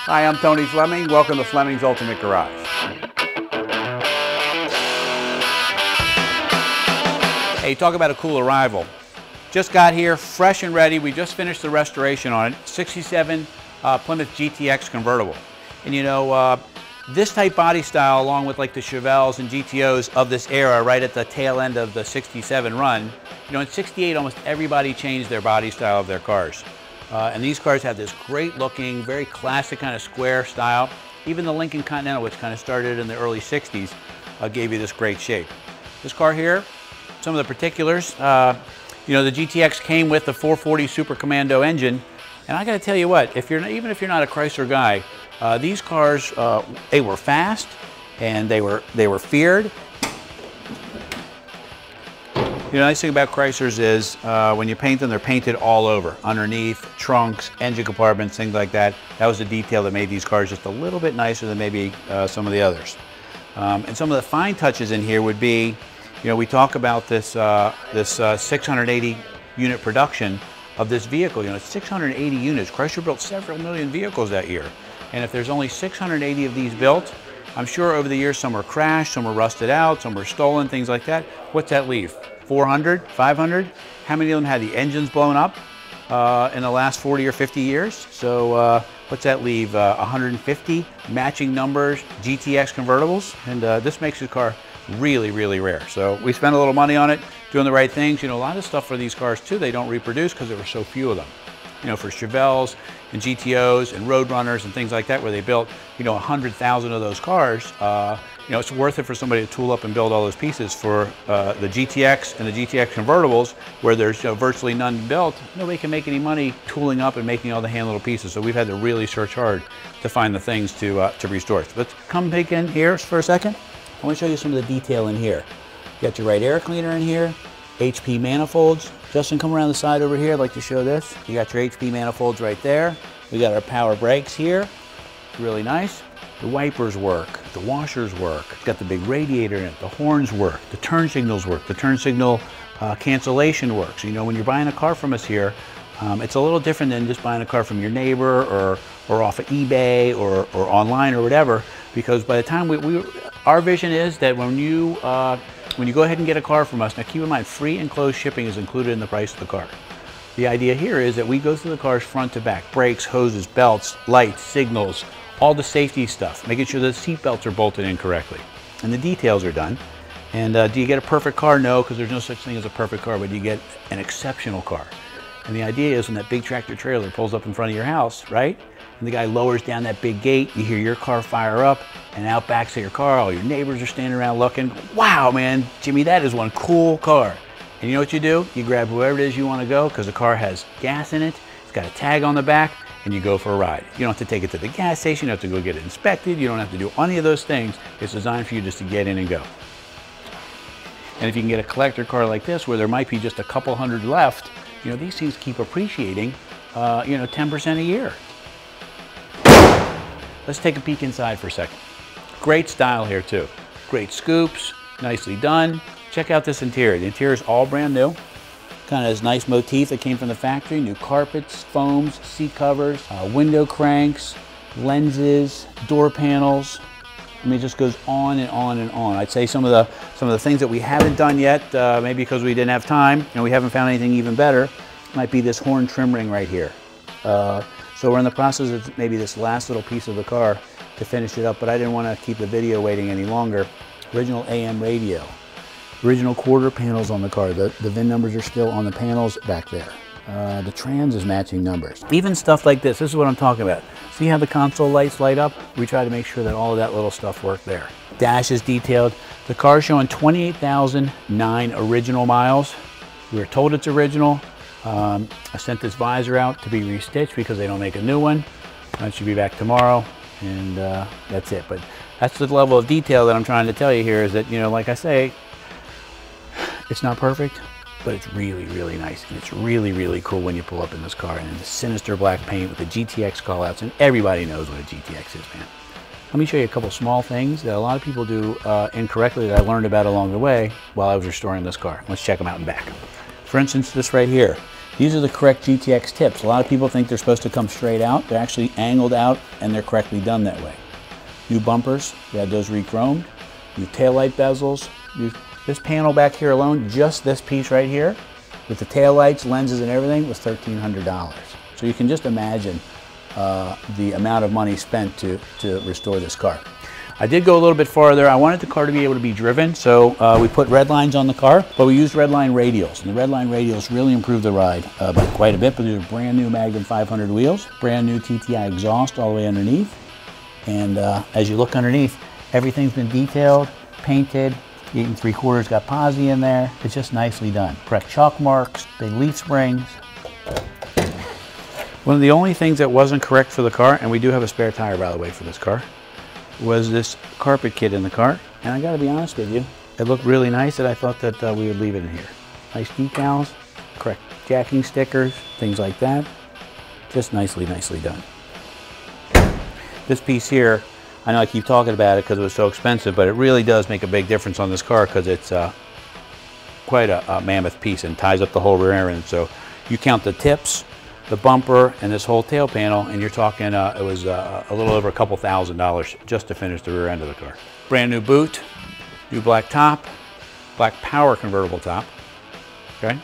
Hi, I'm Tony Fleming. Welcome to Fleming's Ultimate Garage. Hey, talk about a cool arrival. Just got here, fresh and ready. We just finished the restoration on it. 67 Plymouth GTX Convertible. And you know, this type body style, along with like the Chevelles and GTOs of this era, right at the tail end of the 67 run, you know, in 68, almost everybody changed their body style of their cars. And these cars have this great looking, very classic kind of square style. Even the Lincoln Continental, which kind of started in the early 60s, gave you this great shape. This car here, some of the particulars, you know, the GTX came with the 440 Super Commando engine. And I got to tell you what, even if you're not a Chrysler guy, these cars, they were fast and they were feared. You know, the nice thing about Chryslers is when you paint them, they're painted all over, underneath, trunks, engine compartments, things like that. That was the detail that made these cars just a little bit nicer than maybe some of the others. And some of the fine touches in here would be, you know, we talk about this 680 unit production of this vehicle. You know, it's 680 units. Chrysler built several million vehicles that year. And if there's only 680 of these built, I'm sure over the years some were crashed, some were rusted out, some were stolen, things like that. What's that leave? 400, 500? How many of them had the engines blown up in the last 40 or 50 years? So what's that leave? 150 matching numbers GTX convertibles, and this makes this car really, really rare. So we spent a little money on it, doing the right things. You know, a lot of stuff for these cars too, they don't reproduce because there were so few of them. You know, for Chevelles and GTOs and Roadrunners and things like that, where they built, you know, 100,000 of those cars, you know, it's worth it for somebody to tool up and build all those pieces. For the GTX and the GTX convertibles, where there's virtually none built, nobody can make any money tooling up and making all the hand little pieces. So we've had to really search hard to find the things to restore. So let's come take in here for a second. I want to show you some of the detail in here. You got your right air cleaner in here, HP manifolds. Justin, come around the side over here. I'd like to show this. You got your HP manifolds right there. We got our power brakes here. Really nice. The wipers work. The washers work. It's got the big radiator in it. The horns work. The turn signals work. The turn signal cancellation works. You know, when you're buying a car from us here, it's a little different than just buying a car from your neighbor or off of eBay or online or whatever, because by the time our vision is that when you go ahead and get a car from us, now keep in mind, free and closed shipping is included in the price of the car. The idea here is that we go through the car's front to back, brakes, hoses, belts, lights, signals, all the safety stuff, making sure the seat belts are bolted in correctly. And the details are done. And do you get a perfect car? No, because there's no such thing as a perfect car, but you get an exceptional car. And the idea is when that big tractor trailer pulls up in front of your house, right? And the guy lowers down that big gate, you hear your car fire up, and out backs of your car, all your neighbors are standing around looking. Wow, man, Jimmy, that is one cool car. And you know what you do? You grab whoever it is you want to go, because the car has gas in it, it's got a tag on the back, and you go for a ride. You don't have to take it to the gas station, you don't have to go get it inspected, you don't have to do any of those things. It's designed for you just to get in and go. And if you can get a collector car like this, where there might be just a couple hundred left, you know, these things keep appreciating, you know, 10% a year. Let's take a peek inside for a second. Great style here too. Great scoops, nicely done. Check out this interior. The interior is all brand new. Kind of this nice motif that came from the factory. New carpets, foams, seat covers, window cranks, lenses, door panels. I mean, it just goes on and on and on. I'd say some of the things that we haven't done yet, maybe because we didn't have time and we haven't found anything even better, might be this horn trim ring right here. So we're in the process of maybe this last little piece of the car to finish it up, but I didn't want to keep the video waiting any longer. Original AM radio, original quarter panels on the car. The VIN numbers are still on the panels back there. The trans is matching numbers. Even stuff like this is what I'm talking about. See how the console lights light up? We try to make sure that all of that little stuff worked there. Dash is detailed. The car's showing 28,009 original miles. We were told it's original. I sent this visor out to be restitched because they don't make a new one. That should be back tomorrow, and that's it. But that's the level of detail that I'm trying to tell you here, is that, you know, like I say, it's not perfect, but it's really, really nice. And it's really, really cool when you pull up in this car, and in the sinister black paint with the GTX callouts, and everybody knows what a GTX is, man. Let me show you a couple small things that a lot of people do incorrectly that I learned about along the way while I was restoring this car. Let's check them out in back. For instance, this right here. These are the correct GTX tips. A lot of people think they're supposed to come straight out. They're actually angled out, and they're correctly done that way. New bumpers, we had those re-chromed. New taillight bezels. This panel back here alone, just this piece right here, with the taillights, lenses, and everything, was $1,300. So you can just imagine the amount of money spent to restore this car. I did go a little bit farther. I wanted the car to be able to be driven, so we put red lines on the car, but we used redline radials. And the redline radials really improved the ride by quite a bit, but these are brand new Magnum 500 wheels, brand new TTI exhaust all the way underneath. And as you look underneath, everything's been detailed, painted, 8 3/4 got posi in there. It's just nicely done. Correct chalk marks, big leaf springs. One of the only things that wasn't correct for the car, and we do have a spare tire by the way for this car, was this carpet kit in the car. And I gotta be honest with you, it looked really nice that I thought that we would leave it in here. Nice decals, correct jacking stickers, things like that. Just nicely done. This piece here, I know I keep talking about it because it was so expensive, but it really does make a big difference on this car because it's quite a mammoth piece and ties up the whole rear end. So you count the tips, the bumper, and this whole tail panel, and you're talking, it was a little over a couple $1,000 just to finish the rear end of the car. Brand new boot, new black top, black power convertible top, okay?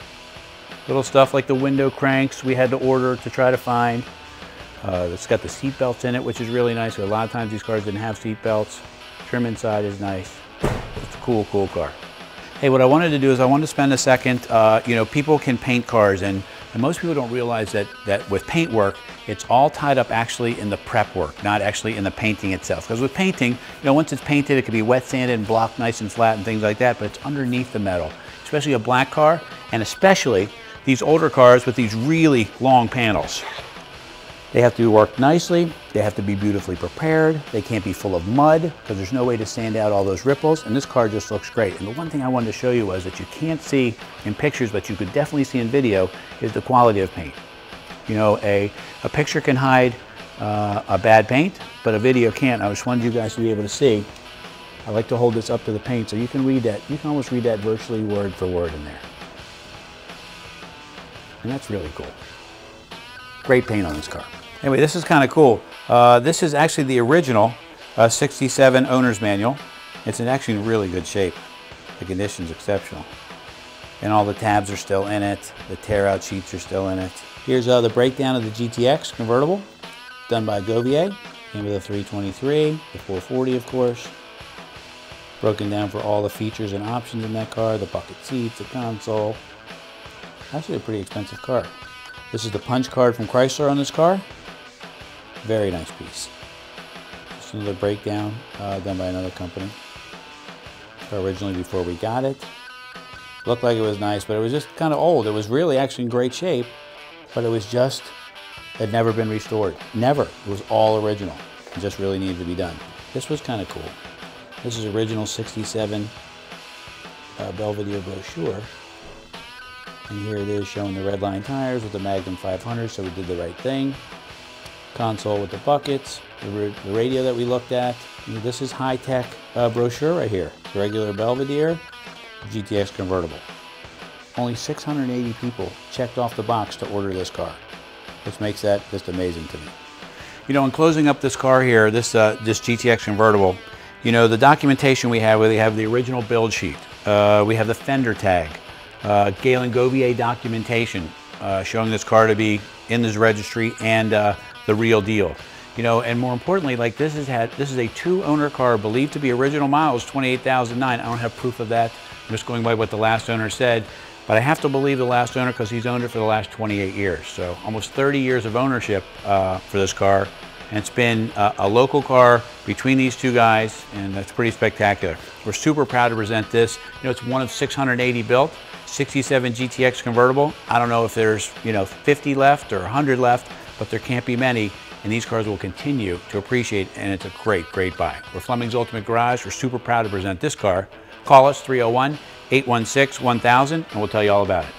Little stuff like the window cranks we had to order to try to find. It's got the seat belts in it, which is really nice. A lot of times these cars didn't have seat belts. Trim inside is nice. It's a cool car. Hey, what I wanted to do is I wanted to spend a second, you know, people can paint cars, and most people don't realize that with paint work, it's all tied up actually in the prep work, not actually in the painting itself. Because with painting, you know, once it's painted, it can be wet sanded and blocked nice and flat and things like that, but it's underneath the metal, especially a black car, and especially these older cars with these really long panels. They have to be worked nicely, they have to be beautifully prepared, they can't be full of mud because there's no way to sand out all those ripples, and this car just looks great. And the one thing I wanted to show you was that you can't see in pictures, but you could definitely see in video, is the quality of paint. You know, a picture can hide a bad paint, but a video can't. I just wanted you guys to be able to see. I like to hold this up to the paint so you can read that. You can almost read that virtually word for word in there. And that's really cool. Great paint on this car. Anyway, this is kind of cool. This is actually the original 67 owner's manual. It's actually in really good shape. The condition's exceptional. And all the tabs are still in it. The tear out sheets are still in it. Here's the breakdown of the GTX Convertible, done by Govier. Came with a 323, the 440 of course. Broken down for all the features and options in that car, the bucket seats, the console. Actually a pretty expensive car. This is the punch card from Chrysler on this car. Very nice piece. Just another breakdown done by another company. Originally before we got it. Looked like it was nice, but it was just kind of old. It was really actually in great shape, but it was just, had never been restored. Never. It was all original. It just really needed to be done. This was kind of cool. This is original 67 Belvedere brochure. And here it is showing the redline tires with the Magnum 500, so we did the right thing. Console with the buckets, the radio that we looked at. And this is high-tech brochure right here. The regular Belvedere, GTX Convertible. Only 680 people checked off the box to order this car, which makes that just amazing to me. You know, in closing up this car here, this GTX Convertible, you know, the documentation we have, where they have the original build sheet. We have the fender tag. Galen Govier documentation showing this car to be in this registry and the real deal. You know, and more importantly, like this is a 2-owner car believed to be original miles 28,009. I don't have proof of that. I'm just going by what the last owner said, but I have to believe the last owner because he's owned it for the last 28 years. So almost 30 years of ownership for this car, and it's been a local car between these two guys, and that's pretty spectacular. We're super proud to present this. You know, it's one of 680 built. 67 GTX Convertible. I don't know if there's, you know, 50 left or 100 left, but there can't be many, and these cars will continue to appreciate, and it's a great, great buy. We're Fleming's Ultimate Garage. We're super proud to present this car. Call us 301-816-1000, and we'll tell you all about it.